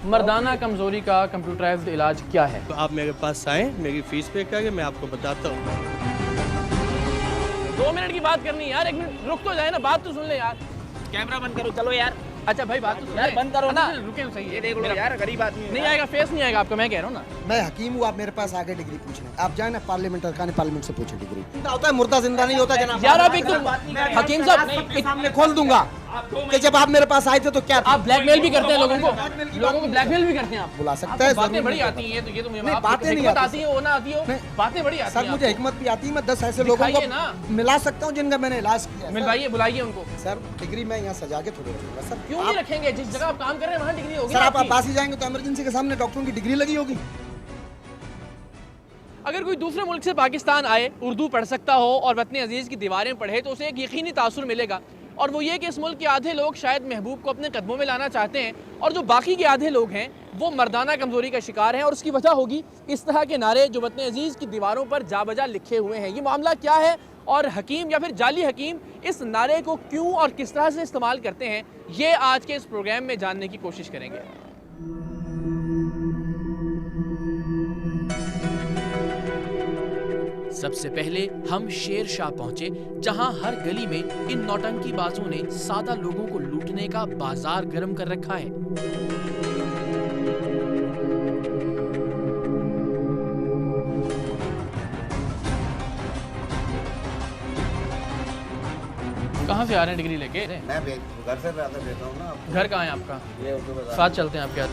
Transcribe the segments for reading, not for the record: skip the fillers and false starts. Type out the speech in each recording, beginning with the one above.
मर्दाना कमजोरी का कंप्यूटराइज्ड इलाज क्या है? तो आप मेरे पास आएँ, मेरी फीस पे करके मैं आपको बताता हूँ। 2 मिनट की बात करनी है यार, 1 मिनट रुक तो जाए ना, बात तो सुन ले यार। कैमरा बंद करो, चलो यार। अच्छा भाई बात तो सुन यार ले। बंद करो ना। रुके तो सही है। ये देख लो यार, गरीब आदमी है नहीं यार। आएगा, फेस नहीं आएगा आपका, मैं कह रहा हूँ ना। मैं हकीम हूँ, आप मेरे पास आगे डिग्री पूछने आप जाए ना पार्लियामेंट अरकान पार्लियामेंट से पूछे डिग्री होता है, मुर्दा जिंदा नहीं होता जनाब। यार आप एक तो हकीम साहब सबके सामने खोल दूंगा कि जब आप मेरे पास आए थे तो क्या था? आप ब्लैकमेल भी करते हैं लोगों को ब्लैकमेल भी करते हैं आप। बुला सकते आपको हैं, बातें जरूर बड़ी नहीं आती हैं, तो ये तो मुझे नहीं, आपको बातें नहीं हिकमत आती, आती है, वो ना आती हो, नहीं। बातें बड़ी आती सर हैं मुझे आपको। हिकमत भी आती है, मैं 10 ऐसे लोगों दिखाइए को ना। मिला सकता हूँ जिनका मैंने इलाज किया है। मिलवाइए, बुलाइए उनको। सर डिग्री मैं यहाँ सजा के थोड़ी रखूंगा सर। क्यों नहीं रखेंगे? जिस जगह आप काम कर रहे हैं वहाँ डिग्री होगी सर ना आप आपकी। पास ही जाएंगे तो इमरजेंसी के सामने डॉक्टरों की डिग्री लगी होगी। अगर कोई दूसरे मुल्क से पाकिस्तान आए, उर्दू पढ़ सकता हो और वतन अजीज़ की दीवारें पढ़े, तो उसे एक यकीनी तासुर मिलेगा, और वो ये कि इस मुल्क के आधे लोग शायद महबूब को अपने कदमों में लाना चाहते हैं, और जो बाकी के आधे लोग हैं वो मर्दाना कमज़ोरी का शिकार हैं, और उसकी वजह होगी इस तरह के नारे जो वतन अजीज़ की दीवारों पर जा बजा लिखे हुए हैं। ये मामला क्या है, और हकीम या फिर जाली हकीम इस नारे को क्यों और किस तरह से इस्तेमाल करते हैं, ये आज के इस प्रोग्राम में जानने की कोशिश करेंगे। सबसे पहले हम शेर शाह पहुंचे, जहां हर गली में इन नौटंकी बाजों ने सादा लोगों को लूटने का बाजार गर्म कर रखा है। कहाँ से आ रहे हैं डिग्री लेके? मैं घर से आकर देता हूँ ना आपको। घर कहाँ है आपका? ये उनको बता साथ चलते हैं आपके साथ।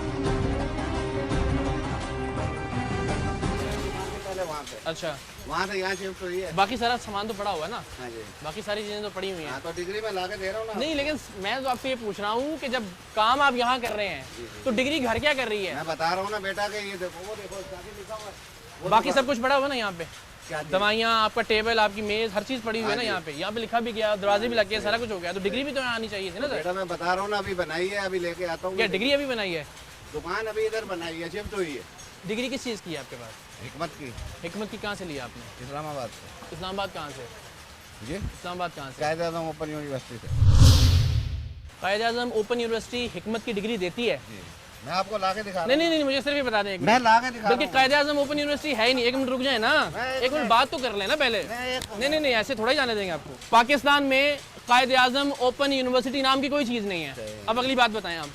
पहले अच्छा, वहाँ से यहाँ शिफ्ट हुई है। बाकी सारा सामान तो पड़ा हुआ है ना? हाँ जी। बाकी सारी चीजें तो पड़ी हुई हैं। हाँ तो डिग्री में ला के दे रहा हूँ ना। नहीं, लेकिन मैं तो आपसे ये पूछ रहा हूँ कि जब काम आप यहाँ कर रहे हैं तो डिग्री घर क्या कर रही है? मैं बता रहा हूँ ना बेटा कि ये देखो, वो देखो आगे लिखा हुआ है। वो बाकी सब कुछ पड़ा हुआ है ना यहाँ पे? क्या चीज़? दवाइयाँ, आपका टेबल, आपकी मेज, हर चीज पड़ी हुई है ना यहाँ पे? यहाँ पे लिखा भी गया, दरवाजे भी लग गए, सारा कुछ हो गया, तो डिग्री भी तो यहाँ आनी चाहिए थी ना सर? बेटा मैं बता रहा हूँ ना, अभी बनाई है, अभी लेके आता हूँ। क्या डिग्री अभी बनाई है? दुकान अभी इधर बनाई है, शिफ्ट हुई है। डिग्री किस चीज़ की है आपके पास? हिकमत की, हिकमत की कहाँ से ली आपने? इस्लामाबाद से। इस्लामाबाद कहाँ से? जी इस्लामाबाद कहाँ से? कायदे आज़म ओपन यूनिवर्सिटी से। कायदे आज़म ओपन यूनिवर्सिटी हिकमत की डिग्री देती है? जी मैं आपको ला के दिखा रहा नहीं नहीं नहीं, मुझे सिर्फ ये बता दें एक हूँ। मैं मिनट। ला के दिखा बल्कि रहा हूँ। कायदे आज़म ओपन यूनिवर्सिटी है ही नहीं। 1 मिनट रुक जाए ना, एक मिनट बात तो कर लेना पहले। नहीं नहीं नहीं, ऐसे थोड़ा ही जाने देंगे आपको। पाकिस्तान में कायदे आज़म ओपन यूनिवर्सिटी नाम की कोई चीज़ नहीं है। अब अगली बात बताएं आप।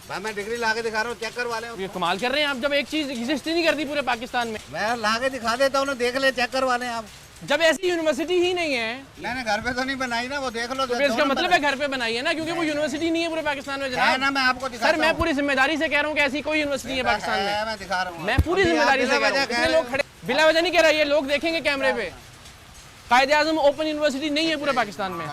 भाई मैं डिग्री ला के दिखा रहा हूँ, चेक करवा लें। ये कमाल कर रहे हैं आप, जब एक चीज़ एग्जिस्ट ही नहीं करती पूरे पाकिस्तान में। मैं ला के दिखा देता हूँ ना, देख ले, चेक करवा लें आप। जब ऐसी यूनिवर्सिटी ही नहीं है मैंने घर पे तो नहीं बनाई ना, वो देख लो। तो फिर इसका मतलब है घर पे बनाई है ना, क्योंकि वो यूनिवर्सिटी नहीं है पूरे पाकिस्तान में है जनाब। ना, मैं आपको दिखाता सर हूँ। मैं पूरी जिम्मेदारी से कह रहा हूँ कि ऐसी कोई यूनिवर्सिटी नहीं है पाकिस्तान में। मैं दिखा रहा हूँ। मैं पूरी जिम्मेदारी से कह रहा हूँ। इतने लोग खड़े बिला वजह नहीं कह रहा, ये लोग देखेंगे कैमरे पे। कायदे आज़म ओपन यूनिवर्सिटी नहीं है पूरे पाकिस्तान में।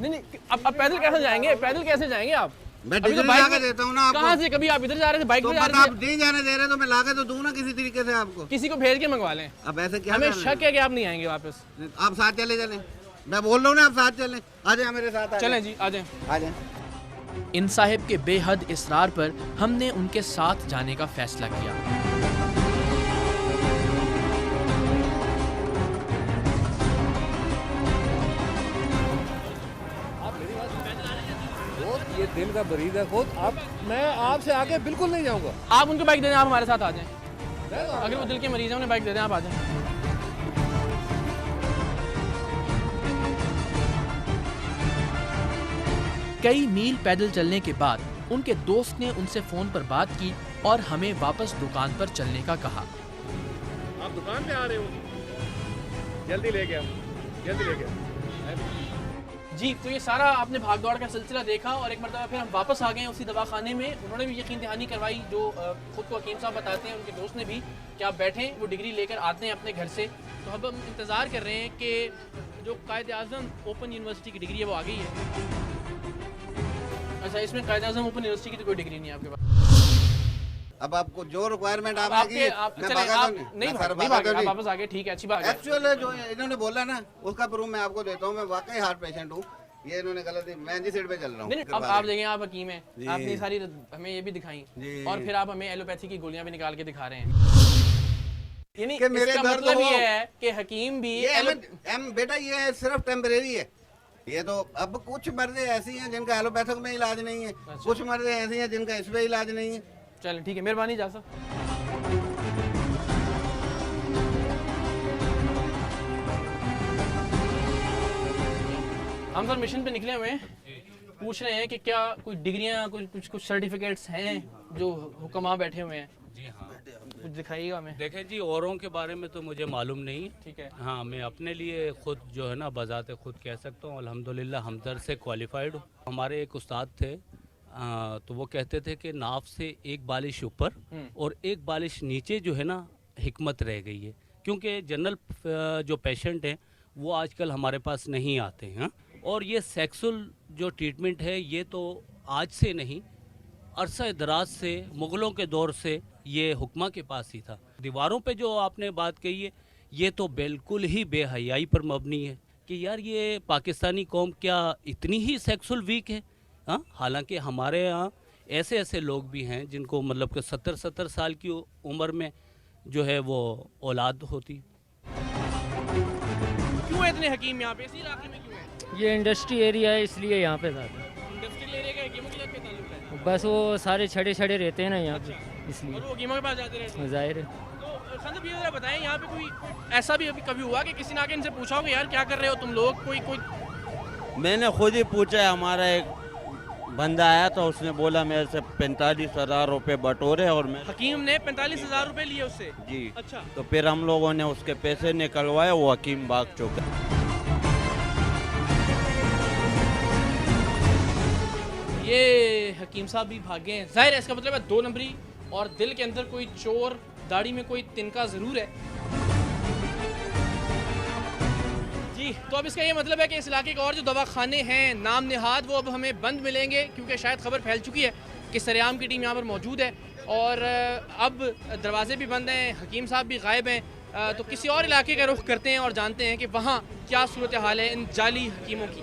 नहीं नहीं, अब पैदल कैसे जाएंगे? पैदल कैसे जाएंगे आप? मैं अभी तो डिग्री बाइक ला के में- देता हूँ ना आपको। कहाँ से? कभी आप इधर जा रहे थे, बाइक तो पे जा बता, रहे आप थे? नहीं जाने दे रहे तो मैं ला के तो दूँ ना किसी तरीके से आपको। किसी को भेज के मंगवा लें। अब ऐसे क्या हमें करना शक है कि आप नहीं आएंगे वापस। है? आप साथ चले चलें। मैं बोल रहा हूँ ना, आप साथ चलें। आ जाए मेरे साथ। चलें जी, आ जाएं। आ जाए। इन साहिब के बेहद इसरार पर हमने उनके साथ जाने का फैसला किया। ये दिल का मरीज है खुद। आप मैं आपसे आगे बिल्कुल नहीं जाऊंगा। आप उनको बाइक दे दें, आप हमारे साथ आ जाएं। अगर वो दिल के मरीज हैं, उन्हें बाइक दे दें, आप आ जाएं। कई मील पैदल चलने के बाद उनके दोस्त ने उनसे फोन पर बात की और हमें वापस दुकान पर चलने का कहा। आप दुकान पे आ रहे हो, जल्दी ले गया, जल्दी ले गया। जी, तो ये सारा आपने भाग दौड़ का सिलसिला देखा, और एक मरतबा फिर हम वापस आ गए उसी दवाखाने में। उन्होंने भी यकीन दहानी करवाई, जो खुद को हकीम साहब बताते हैं, उनके दोस्त ने भी, कि आप बैठें, वो डिग्री लेकर आते हैं अपने घर से। तो अब हम इंतज़ार कर रहे हैं कि जो कायदे आज़म ओपन यूनिवर्सिटी की डिग्री है वो आ गई है। अच्छा, इसमें कायदे आज़म ओपन यूनिवर्सिटी की तो कोई डिग्री नहीं है आपके पास? अब आपको जो रिक्वायरमेंट आप आपके आप मैं चले, भागा आप तो नहीं मैं भागे, सर नहीं भागा भागे, तो आप नहीं। वापस आ गए, ठीक है, अच्छी बात है। एक्चुअल जो इन्होंने बोला ना, उसका प्रूफ मैं आपको देता हूँ। मैं वाकई हार्ट पेशेंट हूँ। ये इन्होंने गलत, मैं जी सीट पे चल रहा हूँ। नहीं, अब आप देखें, आप हकीम हैं, आपने सारी हमें ये भी दिखाई, जी। और फिर आप हमें एलोपैथी की गोलियां भी निकाल के दिखा रहे हैं। यानी कि मेरे इसका दर्द मतलब हो। ये है कि हकीम भी ये बेटा ये सिर्फ टेम्परेरी है। ये तो अब कुछ मर्दे ऐसी हैं जिनका एलोपैथिक में इलाज नहीं है, कुछ मर्दे ऐसी हैं जिनका इस पे इलाज नहीं है। चलें ठीक है, मेहरबानी जा साहब। हम सर मिशन पे निकले हुए हैं, पूछ रहे हैं कि क्या कोई डिग्रियां कुछ सर्टिफिकेट्स हैं जो हुक्मा बैठे हुए हैं। जी हाँ, कुछ दिखाइएगा हमें। देखें जी, औरों के बारे में तो मुझे मालूम नहीं। ठीक है। हाँ, मैं अपने लिए खुद जो है ना बजाते खुद कह सकता हूँ अल्हम्दुलिल्लाह हमदर्द से क्वालिफाइड हूँ। हमारे एक उस्ताद थे, तो वो कहते थे कि नाफ से एक बालिश ऊपर और एक बालिश नीचे जो है ना हिकमत रह गई है, क्योंकि जनरल जो पेशेंट हैं वो आजकल हमारे पास नहीं आते हैं। और ये सेक्सुअल जो ट्रीटमेंट है ये तो आज से नहीं, अरसा दराज से, मुग़लों के दौर से ये हुक्मा के पास ही था। दीवारों पे जो आपने बात कही है ये तो बिल्कुल ही बेहयाई पर मबनी है कि यार ये पाकिस्तानी कौम क्या इतनी ही सेक्सुअल वीक है। हाँ, हालांकि हमारे यहाँ ऐसे ऐसे लोग भी हैं जिनको मतलब कि 70-70 साल की उम्र में जो है वो औलाद होती। क्यों है इतने हकीम यहाँ पे, इसी इलाके में क्यों है? ये इंडस्ट्री एरिया है इसलिए यहाँ पे ज़्यादा। इंडस्ट्रियल एरिया का हकीमों के साथ क्या ताल्लुक है? बस वो सारे छड़े छड़े रहते हैं ना यहाँ पे, और इसलिए वो हकीमों के पास जाते रहते हैं। जाहिर है। तो खान साहब ये ज़रा बताएं, यहाँ पे कोई ऐसा भी अभी कभी हुआ कि किसी ने आके इनसे पूछा हो कि यार क्या कर रहे हो तुम लोग? कोई मैंने खुद ही पूछा है, हमारा एक बंदा आया था, उसने बोला मेरे से 45,000 रुपये बटोरे और मैं हकीम ने 45,000 रुपए लिए उससे? जी। अच्छा। तो फिर हम लोगों ने उसके पैसे निकलवाए, वो हकीम भाग चुका। ये हकीम साहब भी भागे हैं, जाहिर है इसका मतलब है 2 नंबरी, और दिल के अंदर कोई चोर, दाढ़ी में कोई तिनका ज़रूर है। जी, तो अब इसका ये मतलब है कि इस इलाके के और जो दवाखाने हैं नाम नेहाद वो अब हमें बंद मिलेंगे, क्योंकि शायद खबर फैल चुकी है कि सरेआम की टीम यहाँ पर मौजूद है और अब दरवाजे भी बंद हैं, हकीम साहब भी गायब हैं। तो किसी और इलाके का रुख करते हैं और जानते हैं कि वहाँ क्या सूरत हाल है इन जाली हकीमों की।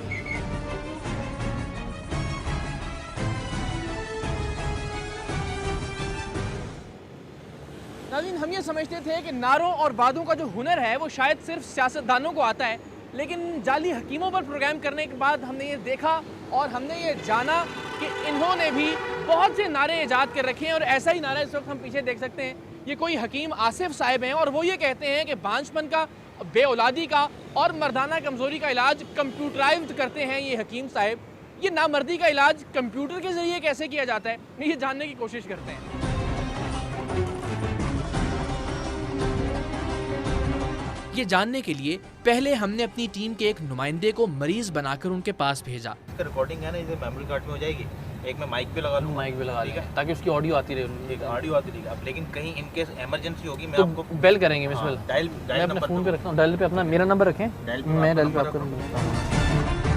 नाज़रीन, हम ये समझते थे कि नारों और बातों का जो हुनर है वो शायद सिर्फ सियासतदानों को आता है, लेकिन जाली हकीमों पर प्रोग्राम करने के बाद हमने ये देखा और हमने ये जाना कि इन्होंने भी बहुत से नारे ईजाद कर रखे हैं। और ऐसा ही नारा इस वक्त हम पीछे देख सकते हैं, ये कोई हकीम आसिफ साहिब हैं और वो ये कहते हैं कि बांझपन का, बेऔलादी का और मर्दाना कमज़ोरी का इलाज कंप्यूटराइज्ड करते हैं ये हकीम साहिब। ये नामर्दी का इलाज कंप्यूटर के ज़रिए कैसे किया जाता है, ये जानने की कोशिश करते हैं। ये जानने के लिए पहले हमने अपनी टीम के एक नुमाइंदे को मरीज बनाकर उनके पास भेजा। इसका रिकॉर्डिंग है ना, इसे मेमोरी कार्ड में हो जाएगी, एक मैं माइक पे लगा लूँ, माइक भी लगा लेंगे ताकि उसकी ऑडियो आती रहे। ऑडियो आती रहेगी। अब लेकिन कहीं इन केस इमरजेंसी होगी मैं तो आपको बेल करेंगे मिस बेल। डायल मैं अपने फ़ोन पे रखता हूँ, डायल पे अपना मेरा नंबर रखें, मैं डायल पे आपका नंबर रखता हूँ।